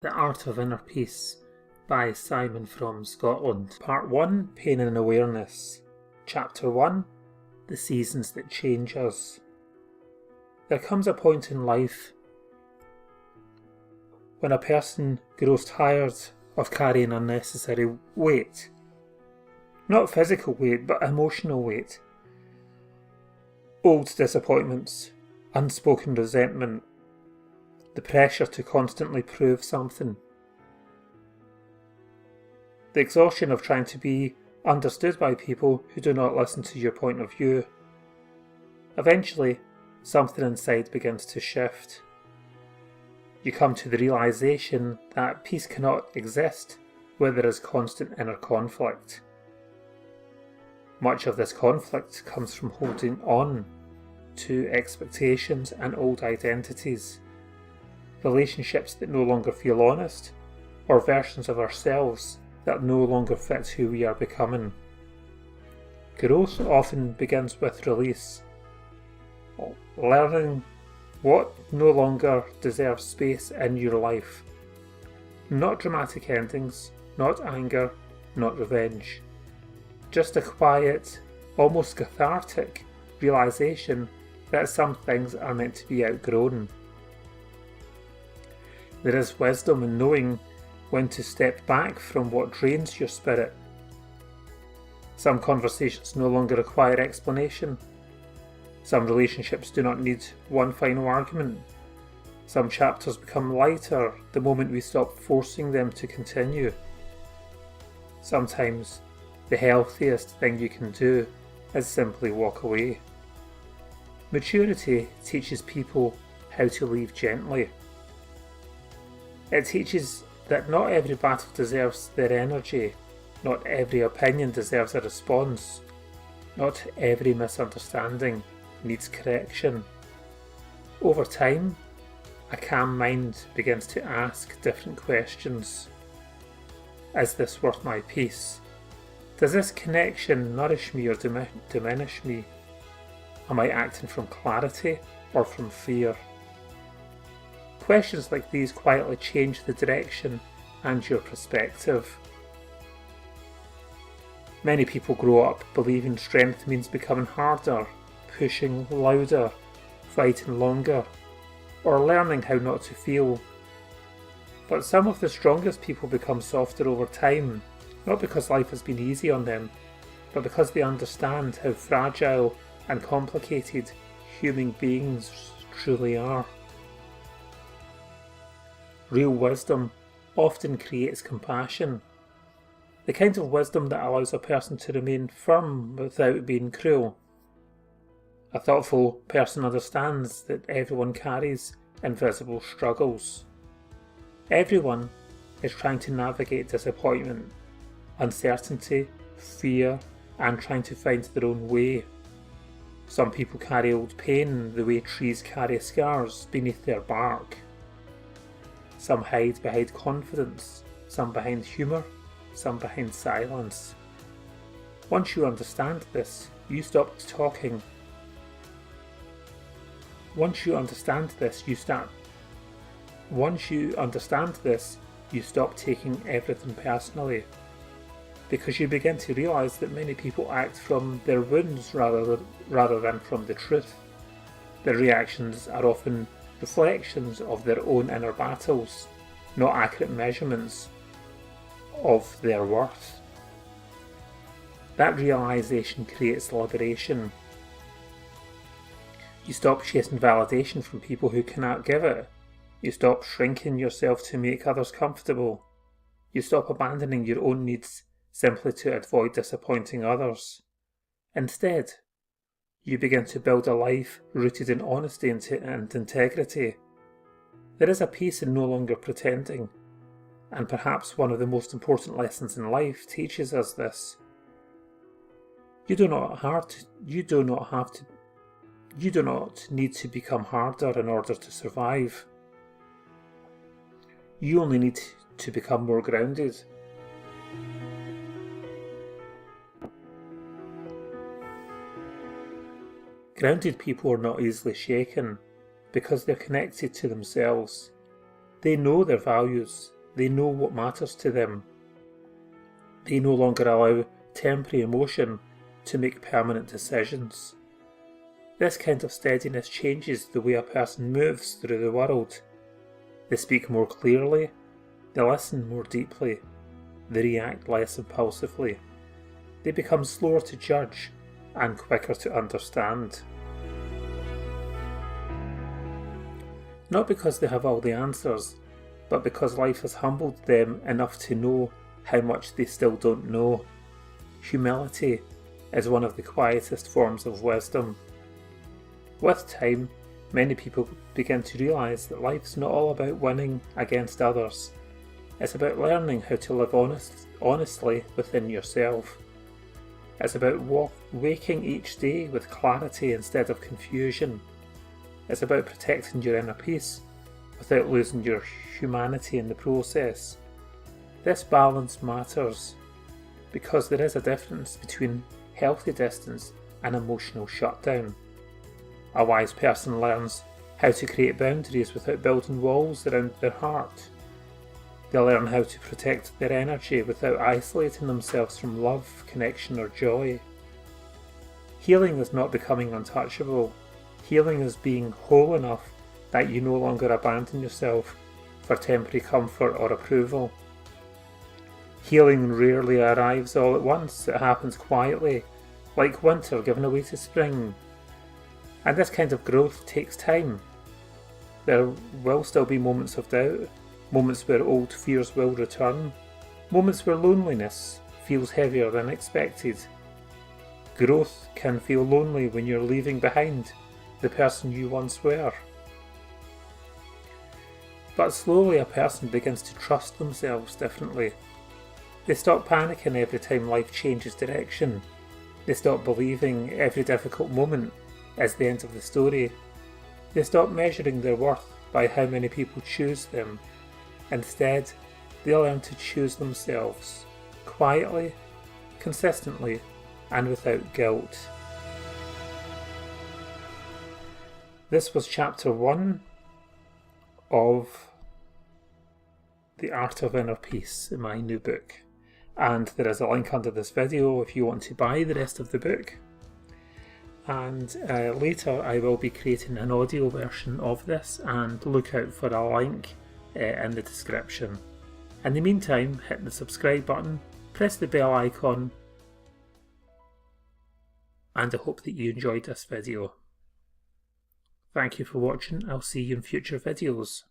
The Art of Inner Peace by Simon from Scotland. Part 1, Pain and Awareness. Chapter 1, The Seasons That Change Us. There comes a point in life when a person grows tired of carrying unnecessary weight. Not physical weight, but emotional weight. Old disappointments, unspoken resentment, the pressure to constantly prove something. The exhaustion of trying to be understood by people who do not listen to your point of view. Eventually, something inside begins to shift. You come to the realization that peace cannot exist where there is constant inner conflict. Much of this conflict comes from holding on to expectations and old identities. Relationships that no longer feel honest, or versions of ourselves that no longer fit who we are becoming. Growth often begins with release. Learning what no longer deserves space in your life. Not dramatic endings, not anger, not revenge. Just a quiet, almost cathartic realization that some things are meant to be outgrown. There is wisdom in knowing when to step back from what drains your spirit. Some conversations no longer require explanation. Some relationships do not need one final argument. Some chapters become lighter the moment we stop forcing them to continue. Sometimes the healthiest thing you can do is simply walk away. Maturity teaches people how to leave gently. It teaches that not every battle deserves their energy, not every opinion deserves a response, not every misunderstanding needs correction. Over time, a calm mind begins to ask different questions. Is this worth my peace? Does this connection nourish me or diminish me? Am I acting from clarity or from fear? Questions like these quietly change the direction and your perspective. Many people grow up believing strength means becoming harder, pushing louder, fighting longer, or learning how not to feel. But some of the strongest people become softer over time, not because life has been easy on them, but because they understand how fragile and complicated human beings truly are. Real wisdom often creates compassion, the kind of wisdom that allows a person to remain firm without being cruel. A thoughtful person understands that everyone carries invisible struggles. Everyone is trying to navigate disappointment, uncertainty, fear, and trying to find their own way. Some people carry old pain the way trees carry scars beneath their bark. Some hide behind confidence, some behind humour, some behind silence. Once you understand this, you stop talking. Once you understand this, you stop taking everything personally. Because you begin to realise that many people act from their wounds rather than from the truth. Their reactions are often reflections of their own inner battles, not accurate measurements of their worth. That realisation creates liberation. You stop chasing validation from people who cannot give it. You stop shrinking yourself to make others comfortable. You stop abandoning your own needs simply to avoid disappointing others. Instead, you begin to build a life rooted in honesty and integrity. There is a peace in no longer pretending, and perhaps one of the most important lessons in life teaches us this. You do not need to become harder in order to survive. You only need to become more grounded. Grounded people are not easily shaken because they're connected to themselves. They know their values. They know what matters to them. They no longer allow temporary emotion to make permanent decisions. This kind of steadiness changes the way a person moves through the world. They speak more clearly, they listen more deeply, they react less impulsively. They become slower to judge and quicker to understand. Not because they have all the answers, but because life has humbled them enough to know how much they still don't know. Humility is one of the quietest forms of wisdom. With time, many people begin to realise that life's not all about winning against others. It's about learning how to live honestly within yourself. It's about waking each day with clarity instead of confusion. It's about protecting your inner peace without losing your humanity in the process. This balance matters because there is a difference between healthy distance and emotional shutdown. A wise person learns how to create boundaries without building walls around their heart. They learn how to protect their energy without isolating themselves from love, connection, or joy. Healing is not becoming untouchable. Healing is being whole enough that you no longer abandon yourself for temporary comfort or approval. Healing rarely arrives all at once. It happens quietly, like winter giving way to spring. And this kind of growth takes time. There will still be moments of doubt, moments where old fears will return, moments where loneliness feels heavier than expected. Growth can feel lonely when you're leaving behind the person you once were. But slowly a person begins to trust themselves differently. They stop panicking every time life changes direction. They stop believing every difficult moment is the end of the story. They stop measuring their worth by how many people choose them. Instead, they learn to choose themselves, quietly, consistently, and without guilt. This was chapter 1 of The Art of Inner Peace in my new book. And there is a link under this video if you want to buy the rest of the book. And later I will be creating an audio version of this, and look out for a link in the description. In the meantime, hit the subscribe button, press the bell icon, and I hope that you enjoyed this video. Thank you for watching. I'll see you in future videos.